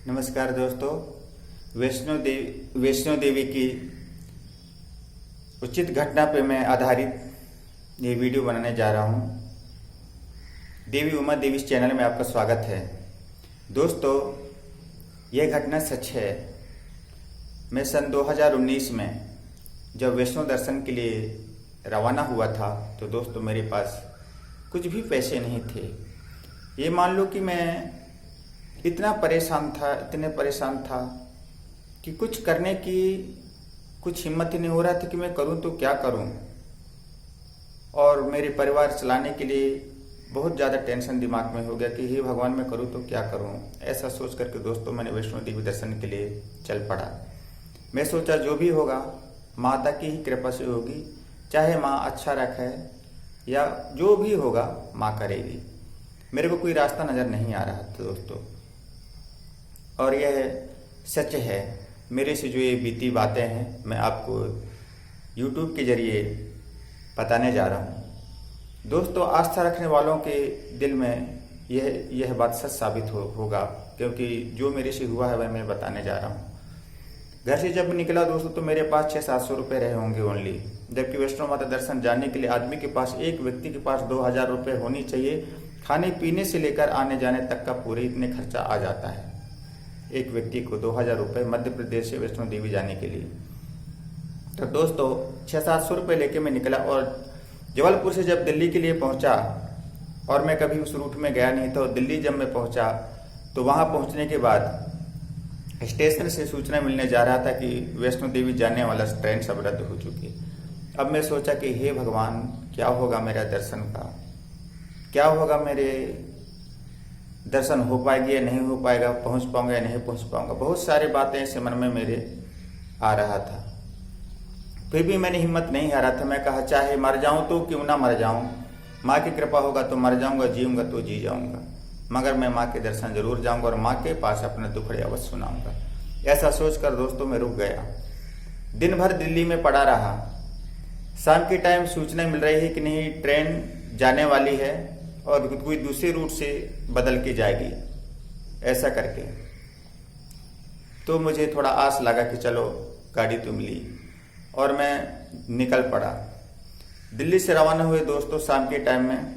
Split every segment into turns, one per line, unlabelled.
नमस्कार दोस्तों। वैष्णो देवी की उचित घटना पे मैं आधारित ये वीडियो बनाने जा रहा हूँ। देवी उमा देवी चैनल में आपका स्वागत है। दोस्तों, यह घटना सच है। मैं सन 2019 में जब वैष्णो दर्शन के लिए रवाना हुआ था तो दोस्तों मेरे पास कुछ भी पैसे नहीं थे। ये मान लो कि मैं इतने परेशान था कि कुछ करने की कुछ हिम्मत ही नहीं हो रहा था कि मैं करूं तो क्या करूं। और मेरे परिवार चलाने के लिए बहुत ज़्यादा टेंशन दिमाग में हो गया कि हे भगवान मैं करूं तो क्या करूं। ऐसा सोच करके दोस्तों मैंने वैष्णो देवी दर्शन के लिए चल पड़ा। मैं सोचा जो भी होगा माता की ही कृपा से होगी, चाहे माँ अच्छा रखे या जो भी होगा माँ करेगी। मेरे को कोई रास्ता नज़र नहीं आ रहा था दोस्तों, और यह सच है। मेरे से जो ये बीती बातें हैं मैं आपको YouTube के जरिए बताने जा रहा हूँ। दोस्तों, आस्था रखने वालों के दिल में यह बात सच साबित होगा, क्योंकि जो मेरे से हुआ है वह मैं बताने जा रहा हूँ। घर से जब निकला दोस्तों तो मेरे पास 600-700 रुपये रहे होंगे ओनली, जबकि वैष्णो माता दर्शन जाने के लिए आदमी के पास, एक व्यक्ति के पास 2000 रुपये होनी चाहिए। खाने पीने से लेकर आने जाने तक का पूरे इतने खर्चा आ जाता है एक व्यक्ति को 2000 रुपये मध्य प्रदेश से वैष्णो देवी जाने के लिए। तो दोस्तों 600-700 रुपये लेके मैं निकला, और जबलपुर से जब दिल्ली के लिए पहुंचा, और मैं कभी उस रूट में गया नहीं था, दिल्ली जब मैं पहुंचा तो वहां पहुंचने के बाद स्टेशन से सूचना मिलने जा रहा था कि वैष्णो देवी जाने वाला ट्रेन सब रद्द हो चुकी। अब मैं सोचा कि हे भगवान, क्या होगा मेरा दर्शन का, क्या होगा, मेरे दर्शन हो पाएगी या नहीं हो पाएगा, पहुंच पाऊंगा या नहीं पहुंच पाऊंगा। बहुत सारी बातें ऐसे मन में मेरे आ रहा था। फिर भी मैंने हिम्मत नहीं हारा था। मैं कहा चाहे मर जाऊं तो क्यों ना मर जाऊं, माँ की कृपा होगा तो मर जाऊंगा, जीऊंगा तो जी जाऊंगा, मगर मैं माँ के दर्शन जरूर जाऊंगा और माँ के पास अपने दुखड़े अवश्य सुनाऊंगा। ऐसा सोचकर दोस्तों मैं रुक गया। दिन भर दिल्ली में पड़ा रहा। शाम के टाइम सूचना मिल रही है कि नहीं, ट्रेन जाने वाली है और कोई दूसरे रूट से बदल के जाएगी, ऐसा करके। तो मुझे थोड़ा आस लगा कि चलो गाड़ी तो मिली, और मैं निकल पड़ा। दिल्ली से रवाना हुए दोस्तों शाम के टाइम में,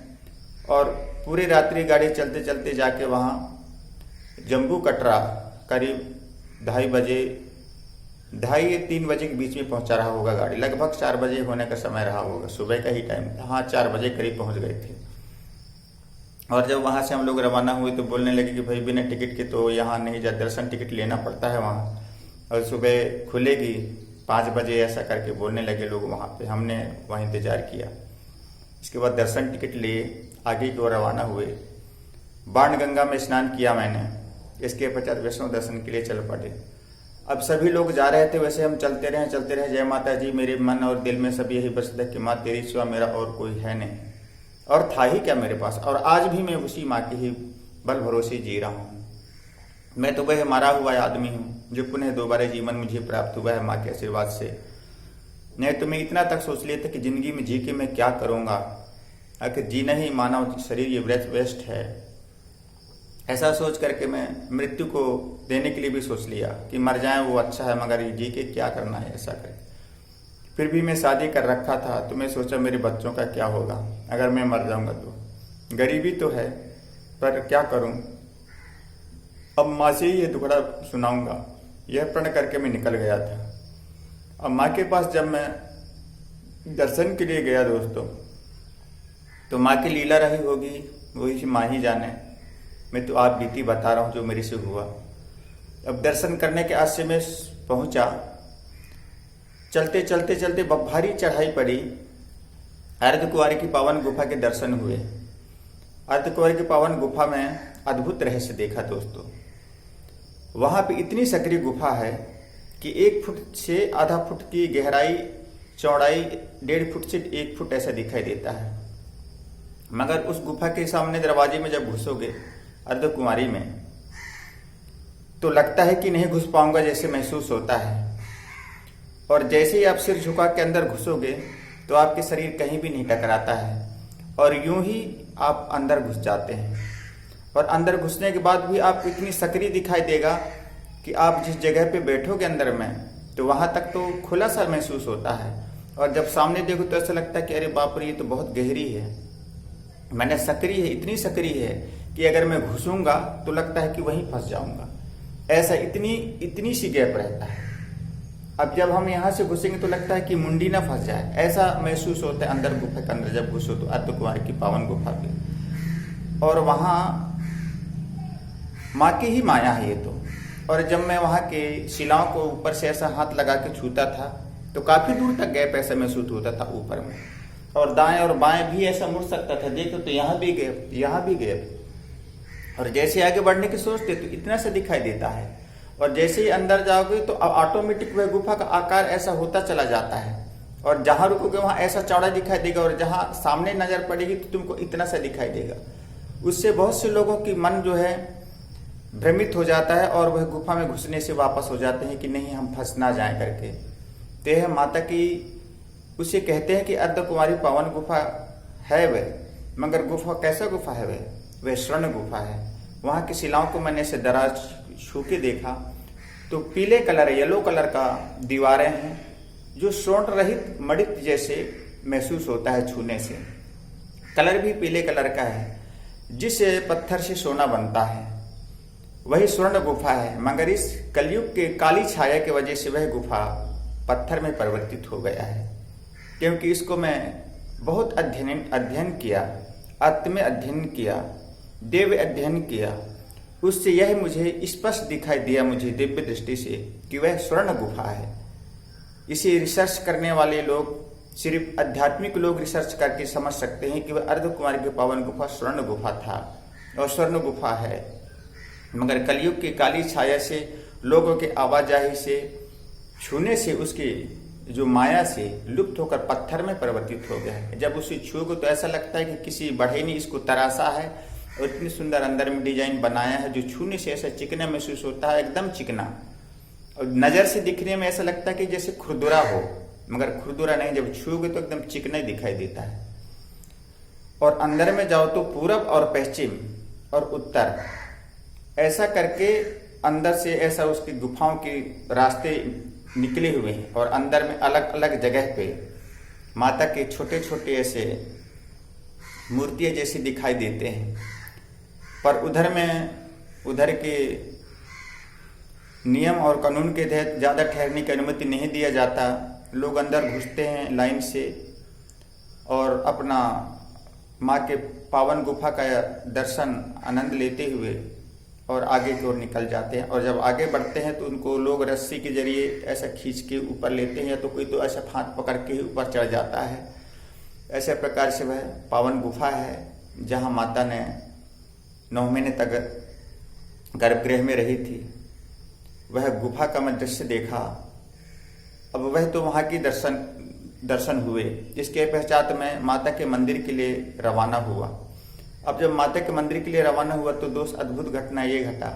और पूरी रात्रि गाड़ी चलते चलते जाके वहाँ जम्मू कटरा करीब 2:30 बजे, 2:30-3 बजे के बीच में पहुँचा रहा होगा गाड़ी। लगभग 4 बजे होने का समय रहा होगा, सुबह का ही टाइम। हाँ, 4 बजे करीब पहुँच गए थे। और जब वहाँ से हम लोग रवाना हुए तो बोलने लगे कि भाई बिना टिकट के तो यहाँ नहीं जा, दर्शन टिकट लेना पड़ता है वहाँ, और सुबह खुलेगी 5 बजे, ऐसा करके बोलने लगे लोग वहाँ पे। हमने वहाँ इंतज़ार किया। इसके बाद दर्शन टिकट लिए आगे की ओर रवाना हुए। बाणगंगा में स्नान किया मैंने। इसके पश्चात वैष्णो दर्शन के लिए चल पड़े। अब सभी लोग जा रहे थे, वैसे हम चलते रहे। जय माता जी। मेरे मन और दिल में सब यही बसता कि माँ तेरी सिवा मेरा और कोई है नहीं, और था ही क्या मेरे पास। और आज भी मैं उसी माँ के ही बल भरोसे जी रहा हूँ। मैं तो वह मारा हुआ आदमी हूँ जो पुनः दोबारा जीवन मुझे प्राप्त हुआ है माँ के आशीर्वाद से। नहीं तो मैं इतना तक सोच लिया था कि जिंदगी में जी के मैं क्या करूँगा, आखिर जीना ही मानव शरीर ये वेस्ट है। ऐसा सोच करके मैं मृत्यु को देने के लिए भी सोच लिया कि मर जाए वो अच्छा है, मगर ये जी के क्या करना है, ऐसा करके। फिर भी मैं शादी कर रखा था, तो मैं सोचा मेरे बच्चों का क्या होगा अगर मैं मर जाऊंगा तो। गरीबी तो है, पर क्या करूं, अब माँ से ही ये दुखड़ा सुनाऊंगा, यह प्रण करके मैं निकल गया था। अब माँ के पास जब मैं दर्शन के लिए गया दोस्तों, तो माँ की लीला रही होगी, वही माँ ही जाने। मैं तो आप बीती बता रहा हूँ जो मेरे से हुआ। अब दर्शन करने के आज से मैं पहुँचा। चलते चलते भारी चढ़ाई पड़ी। अर्धकुंवारी की पावन गुफा के दर्शन हुए। अर्धकुंवारी की पावन गुफा में अद्भुत रहस्य देखा दोस्तों। वहाँ पे इतनी सकरी गुफा है कि 1 फुट से आधा फुट की गहराई, चौड़ाई 1.5 फुट से 1 फुट ऐसा दिखाई देता है। मगर उस गुफा के सामने दरवाजे में जब घुसोगे अर्धकुंवारी में, तो लगता है कि नहीं घुस पाऊंगा जैसे महसूस होता है। और जैसे ही आप सिर झुका के अंदर घुसोगे तो आपके शरीर कहीं भी नहीं टकराता है, और यूं ही आप अंदर घुस जाते हैं। और अंदर घुसने के बाद भी आपको इतनी सकरी दिखाई देगा कि आप जिस जगह पे बैठोगे अंदर में तो वहां तक तो खुला सा महसूस होता है, और जब सामने देखो तो ऐसा लगता है कि अरे बाप रे, ये तो बहुत गहरी है, मैंने सकरी है, इतनी सकरी है कि अगर मैं घुसूंगा तो लगता है कि वहीं फंस जाऊंगा। ऐसा इतनी सी गैप रहता है। अब जब हम यहाँ से घुसेंगे तो लगता है कि मुंडी ना फंस जाए, ऐसा महसूस होता है अंदर गुफा के अंदर जब घुसो तो, अर्धकुमारी की पावन गुफा पे। और वहाँ माँ की ही माया है ये तो। और जब मैं वहाँ के शिलाओं को ऊपर से ऐसा हाथ लगा के छूता था तो काफी दूर तक गैप ऐसा महसूस होता था ऊपर में, और दाएं और बाएं भी ऐसा मुड़ सकता था, देखो तो यहाँ भी गैप, यहाँ भी गैप। और जैसे आगे बढ़ने की सोचते तो इतना सा दिखाई देता है, और जैसे ही अंदर जाओगे तो ऑटोमेटिक वह गुफा का आकार ऐसा होता चला जाता है, और जहां रुकोगे वहां ऐसा चौड़ा दिखाई देगा, और जहां सामने नजर पड़ेगी तो तुमको इतना सा दिखाई देगा। उससे बहुत से लोगों की मन जो है भ्रमित हो जाता है, और वह गुफा में घुसने से वापस हो जाते हैं कि नहीं हम फंस ना जाए करके। तो यह माता की, उसे कहते हैं कि अर्धकुमारी पावन गुफा है वह, मगर गुफा कैसा गुफा है वह स्वर्ण गुफा है। वहाँ की शिलाओं को मैंने ऐसे दराज छू के देखा तो पीले कलर, येलो कलर का दीवारें हैं, जो स्वर्ण रहित मणिक जैसे महसूस होता है छूने से। कलर भी पीले कलर का है, जिस पत्थर से सोना बनता है वही स्वर्ण गुफा है, मगर इस कलयुग के काली छाया की वजह से वह गुफा पत्थर में परिवर्तित हो गया है। क्योंकि इसको मैं बहुत अध्ययन किया, आत्म अध्ययन किया, देव अध्ययन किया, उससे यह मुझे स्पष्ट दिखाई दिया, मुझे दिव्य दृष्टि से, कि वह स्वर्ण गुफा है। इसे रिसर्च करने वाले लोग, सिर्फ आध्यात्मिक लोग रिसर्च करके समझ सकते हैं कि वह अर्धकुमारी की पावन गुफा स्वर्ण गुफा था और स्वर्ण गुफा है। मगर कलयुग की काली छाया से, लोगों के आवाजाही से, छूने से, उसकी जो माया से लुप्त होकर पत्थर में परिवर्तित हो गया है। जब उसे छूओगे तो ऐसा लगता है कि किसी बढ़ई ने इसको तराशा है, और इतनी सुंदर अंदर में डिजाइन बनाया है, जो छूने से ऐसा चिकना महसूस होता है, एकदम चिकना। और नजर से दिखने में ऐसा लगता है कि जैसे खुरदुरा हो, मगर खुरदुरा नहीं, जब छूओगे तो एकदम चिकना ही दिखाई देता है। और अंदर में जाओ तो पूरब और पश्चिम और उत्तर, ऐसा करके अंदर से ऐसा उसकी गुफाओं के रास्ते निकले हुए हैं, और अंदर में अलग अलग जगह पे माता के छोटे छोटे ऐसे मूर्तियां जैसी दिखाई देते हैं। पर उधर के नियम और कानून के तहत ज़्यादा ठहरने की अनुमति नहीं दिया जाता। लोग अंदर घुसते हैं लाइन से और अपना माँ के पावन गुफा का दर्शन आनंद लेते हुए और आगे की ओर निकल जाते हैं। और जब आगे बढ़ते हैं तो उनको लोग रस्सी के जरिए ऐसा खींच के ऊपर लेते हैं, या तो कोई तो ऐसा हाथ पकड़ के ही ऊपर चढ़ जाता है। ऐसे प्रकार से वह पावन गुफा है जहाँ माता ने 9 महीने तक गर्भगृह में रही थी। वह गुफा का मैं दृश्य देखा। अब वह तो वहाँ की दर्शन हुए। इसके पश्चात मैं माता के मंदिर के लिए रवाना हुआ। अब जब माता के मंदिर के लिए रवाना हुआ तो दोस्त अद्भुत घटना ये घटा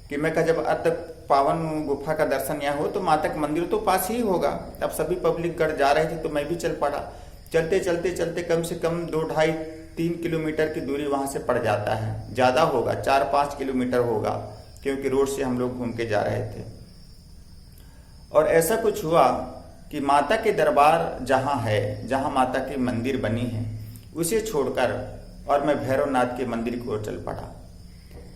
कि मैं कहा जब अर्ध पावन गुफा का दर्शन यहाँ हो तो माता का मंदिर तो पास ही होगा। अब सभी पब्लिक गढ़ जा रहे थे तो मैं भी चल पड़ा। चलते चलते चलते कम से कम 2-2.5-3 किलोमीटर की दूरी वहां से पड़ जाता है। ज़्यादा होगा, 4-5 किलोमीटर होगा, क्योंकि रोड से हम लोग घूम के जा रहे थे। और ऐसा कुछ हुआ कि माता के दरबार जहाँ है, जहाँ माता की मंदिर बनी है, उसे छोड़कर और मैं भैरवनाथ के मंदिर की ओर चल पड़ा।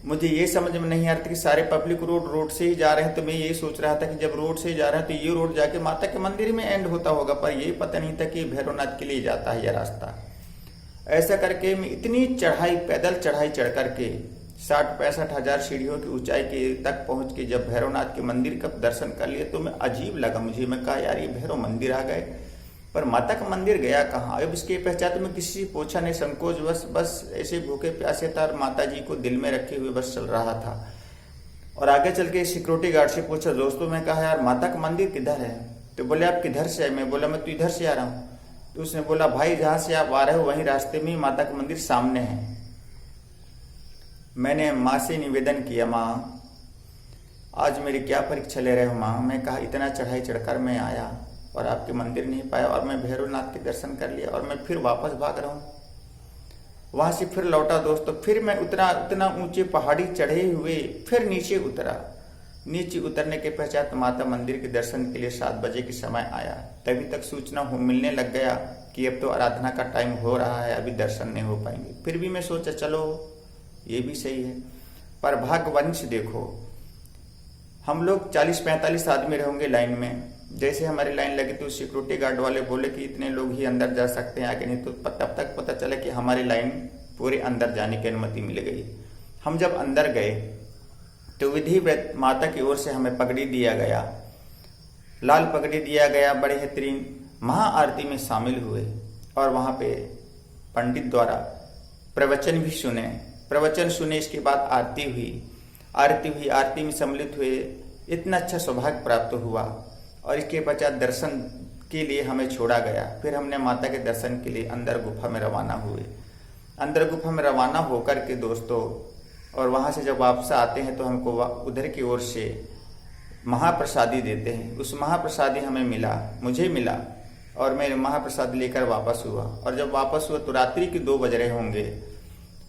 मुझे ये समझ में नहीं आ रहा था कि सारे पब्लिक रोड से ही जा रहे हैं, तो मैं ये सोच रहा था कि जब रोड से ही जा रहे हैं तो ये रोड जाके माता के मंदिर में एंड होता होगा, पर ये पता नहीं था कि भैरवनाथ के लिए जाता है यह रास्ता। ऐसा करके मैं इतनी चढ़ाई, पैदल चढ़ाई चढ़ करके 60-65 हजार सीढ़ियों की ऊंचाई के तक पहुंच के जब भैरवनाथ के मंदिर का दर्शन कर लिए तो मैं अजीब लगा मुझे। मैं कहा यार ये भैरव मंदिर आ गए, पर माता का मंदिर गया कहाँ। अब इसके पहचान तो मैं किसी से पूछा नहीं, संकोच बस ऐसे भूखे प्यासे था और माता जी को दिल में रखे हुए बस चल रहा था। और आगे चल के सिक्योरिटी गार्ड से पूछा, दोस्तों मैं कहा यार माता का मंदिर किधर है? तो बोले आप किधर से आए? मैं बोला मैं तो इधर से आ रहा हूँ। तो उसने बोला भाई जहाँ से आप आ रहे हो वहीं रास्ते में ही माता का मंदिर सामने है। मैंने माँ से निवेदन किया, माँ आज मेरी क्या परीक्षा ले रहे हो माँ? मैं कहा इतना चढ़ाई चढ़कर मैं आया और आपके मंदिर नहीं पाया, और मैं भैरवनाथ के दर्शन कर लिया और मैं फिर वापस भाग रहा हूँ। वहाँ से फिर लौटा दोस्तों, फिर मैं उतना ऊंचे पहाड़ी चढ़े हुए फिर नीचे उतरा। नीचे उतरने के पश्चात माता मंदिर के दर्शन के लिए 7 बजे के समय आया। तभी तक सूचना मिलने लग गया कि अब तो आराधना का टाइम हो रहा है, अभी दर्शन नहीं हो पाएंगे। फिर भी मैं सोचा चलो ये भी सही है, पर भाग्यवंश देखो, हम लोग 40-45 आदमी रहेंगे लाइन में। जैसे हमारी लाइन लगी तो सिक्योरिटी गार्ड वाले बोले कि इतने लोग ही अंदर जा सकते हैं, आगे नहीं। तो तब तक पता चला कि हमारी लाइन पूरे अंदर जाने की अनुमति मिल गई। हम जब अंदर गए तो विधिवत माता की ओर से हमें पगड़ी दिया गया, लाल पगड़ी दिया गया। बड़े बेहतरीन महाआरती में शामिल हुए और वहाँ पे पंडित द्वारा प्रवचन भी सुने। प्रवचन सुने, इसके बाद आरती हुई। आरती में सम्मिलित हुए। इतना अच्छा सौभाग्य प्राप्त हुआ और इसके पश्चात दर्शन के लिए हमें छोड़ा गया। फिर हमने माता के दर्शन के लिए अंदर गुफा में रवाना हुए। अंदर गुफा में रवाना होकर के दोस्तों, और वहाँ से जब वापस आते हैं तो हमको उधर की ओर से महाप्रसादी देते हैं। उस महाप्रसादी हमें मिला, मुझे मिला, और मैं महाप्रसाद लेकर वापस हुआ। और जब वापस हुआ तो रात्रि के 2 बज रहे होंगे,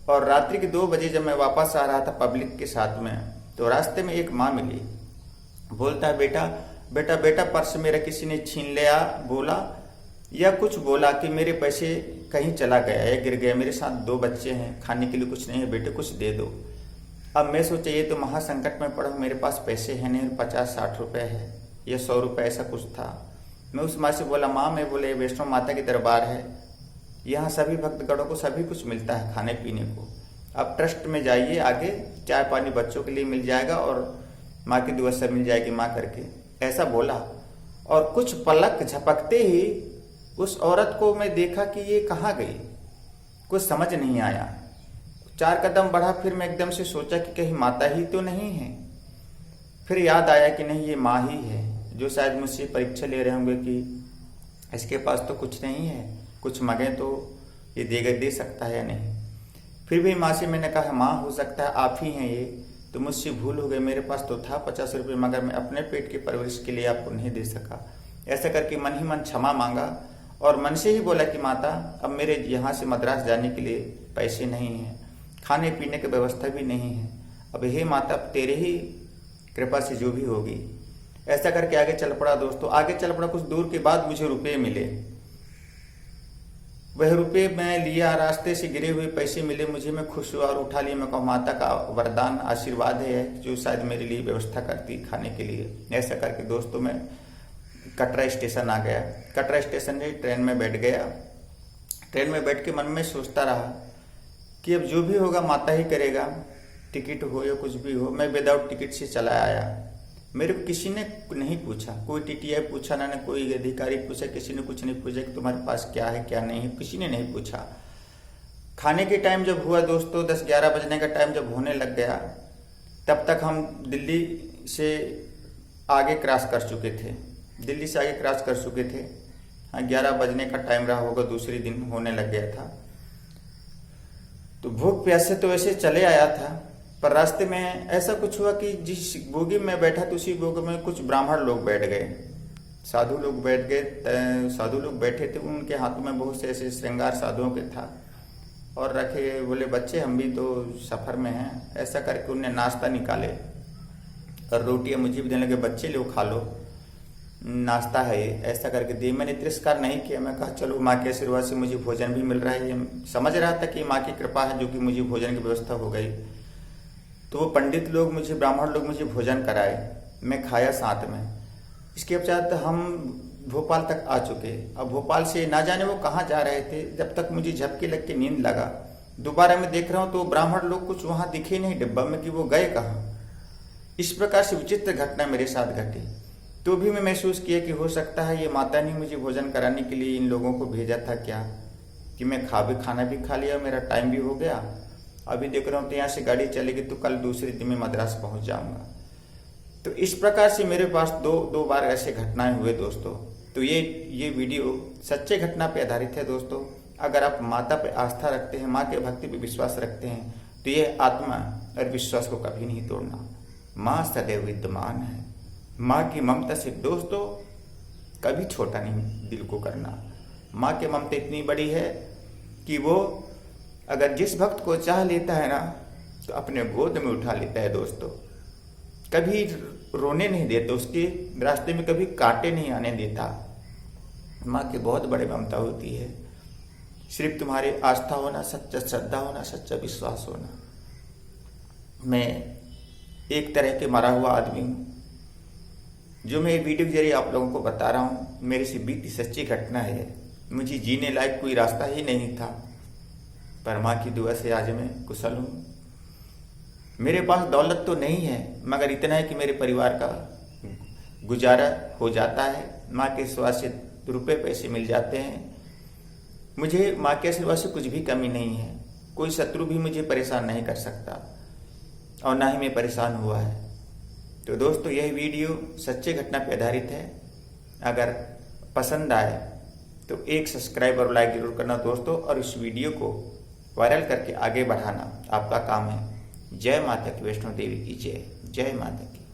और रात्रि के 2 बजे जब मैं वापस आ रहा था पब्लिक के साथ में, तो रास्ते में एक माँ मिली। बोलता है बेटा बेटा बेटा पर्स मेरा किसी ने छीन लिया, बोला या कुछ बोला कि मेरे पैसे कहीं चला गया या गिर गया, मेरे साथ 2 बच्चे हैं, खाने के लिए कुछ नहीं है बेटे, कुछ दे दो। अब मैं सोचा ये तो महासंकट में पड़ा, मेरे पास पैसे हैं नहीं, 50-60 रुपए है या 100 रुपये ऐसा कुछ था। मैं उस माँ से बोला माँ, मैं बोले वैष्णो माता की दरबार है, यहाँ सभी भक्तगणों को सभी कुछ मिलता है खाने पीने को, अब ट्रस्ट में जाइए, आगे चाय पानी बच्चों के लिए मिल जाएगा और माँ की दुआ से मिल जाएगी माँ करके, ऐसा बोला। और कुछ पलक झपकते ही उस औरत को मैं देखा कि ये कहाँ गई, कुछ समझ नहीं आया। 4 कदम बढ़ा, फिर मैं एकदम से सोचा कि कहीं माता ही तो नहीं है। फिर याद आया कि नहीं, ये माँ ही है, जो शायद मुझसे परीक्षा ले रहे होंगे कि इसके पास तो कुछ नहीं है, कुछ मांगे तो ये दे सकता है या नहीं। फिर भी माँ से मैंने कहा माँ हो सकता है आप ही हैं ये, तो मुझसे भूल हो गई, मेरे पास तो था 50 रुपये, मगर मैं अपने पेट की परवरिश के लिए आपको नहीं दे सका। ऐसा करके मन ही मन क्षमा मांगा और मन से ही बोला कि माता अब मेरे यहाँ से मद्रास जाने के लिए पैसे नहीं हैं, खाने पीने की व्यवस्था भी नहीं है, अब हे माता तेरे ही कृपा से जो भी होगी। ऐसा करके आगे चल पड़ा दोस्तों। आगे चल पड़ा, कुछ दूर के बाद मुझे रुपये मिले। वह रुपये मैं लिया, रास्ते से गिरे हुए पैसे मिले मुझे, मैं खुश हुआ और उठा लिया। मैं कहूँ माता का वरदान आशीर्वाद है जो शायद मेरे लिए व्यवस्था करती खाने के लिए। ऐसा करके दोस्तों मैं कटरा स्टेशन आ गया। कटरा स्टेशन से ट्रेन में बैठ गया। ट्रेन में बैठ के मन में सोचता रहा कि अब जो भी होगा माता ही करेगा, टिकट हो या कुछ भी हो। मैं विदाउट टिकट से चला आया। मेरे को किसी ने नहीं पूछा, कोई टीटीआई पूछा ना कोई अधिकारी पूछा, किसी ने कुछ नहीं पूछा कि तुम्हारे पास क्या है क्या नहीं है, किसी ने नहीं पूछा। खाने के टाइम जब हुआ दोस्तों, 10-11 बजने का टाइम जब होने लग गया, तब तक हम दिल्ली से आगे क्रॉस कर चुके थे। हाँ, 11 बजने का टाइम रहा होगा, दूसरे दिन होने लग गया था। तो भूख प्यास से तो ऐसे चले आया था, पर रास्ते में ऐसा कुछ हुआ कि जिस बोगी में बैठा तो उसी बोगी में कुछ ब्राह्मण लोग बैठ गए, साधु लोग बैठ गए। साधु लोग बैठे थे, उनके हाथों में बहुत से ऐसे श्रृंगार साधुओं के था और रखे। बोले बच्चे हम भी तो सफ़र में हैं। ऐसा करके उनने नाश्ता निकाले और रोटियां मुझे भी देने लगे, बच्चे लोग खा लो, नाश्ता है ये। ऐसा करके दी। मैंने तिरस्कार नहीं किया, मैं कहा चलो माँ के आशीर्वाद से मुझे भोजन भी मिल रहा है। ये समझ रहा था कि माँ की कृपा है जो कि मुझे भोजन की व्यवस्था हो गई। तो वो पंडित लोग मुझे, ब्राह्मण लोग मुझे भोजन कराए, मैं खाया साथ में। इसके पश्चात हम भोपाल तक आ चुके। अब भोपाल से ना जाने वो कहाँ जा रहे थे, जब तक मुझे झपकी लग के नींद लगा। दोबारा मैं देख रहा हूँ तो ब्राह्मण लोग कुछ वहाँ दिखे नहीं डिब्बा में कि वो गए कहाँ। इस प्रकार से विचित्र घटना मेरे साथ घटी। तो भी मैं महसूस किया कि हो सकता है ये माता ने मुझे भोजन कराने के लिए इन लोगों को भेजा था क्या, कि मैं खाना भी खा लिया, मेरा टाइम भी हो गया। अभी देख रहा हूँ तो यहाँ से गाड़ी चलेगी तो कल दूसरे दिन में मद्रास पहुँच जाऊँगा। तो इस प्रकार से मेरे पास दो बार ऐसे घटनाएं हुए दोस्तों। तो ये वीडियो सच्चे घटना पे आधारित है दोस्तों। अगर आप माता पे आस्था रखते हैं, माँ के भक्ति पे विश्वास रखते हैं, तो ये आत्मा और विश्वास को कभी नहीं तोड़ना। माँ सदैव विद्यमान है। माँ की ममता से दोस्तों कभी छोटा नहीं दिल को करना। माँ की ममता इतनी बड़ी है कि वो अगर जिस भक्त को चाह लेता है ना, तो अपने गोद में उठा लेता है दोस्तों। कभी रोने नहीं देता, उसके रास्ते में कभी कांटे नहीं आने देता। माँ की बहुत बड़ी ममता होती है। सिर्फ तुम्हारी आस्था होना, सच्चा श्रद्धा होना, सच्चा विश्वास होना। मैं एक तरह के मरा हुआ आदमी हूँ। जो मैं वीडियो के जरिए आप लोगों को बता रहा हूँ, मेरे से बीती सच्ची घटना है। मुझे जीने लायक कोई रास्ता ही नहीं था, पर माँ की दुआ से आज मैं कुशल हूँ। मेरे पास दौलत तो नहीं है, मगर इतना है कि मेरे परिवार का गुजारा हो जाता है। माँ के आशीर्वाद से रुपए पैसे मिल जाते हैं। मुझे माँ के आशीर्वाद से कुछ भी कमी नहीं है। कोई शत्रु भी मुझे परेशान नहीं कर सकता, और ना ही मैं परेशान हुआ है। तो दोस्तों, यह वीडियो सच्चे घटना पर आधारित है। अगर पसंद आए तो एक सब्सक्राइब और लाइक जरूर करना दोस्तों, और इस वीडियो को वायरल करके आगे बढ़ाना आपका काम है। जय माता की, वैष्णो देवी की जय। जय माता की।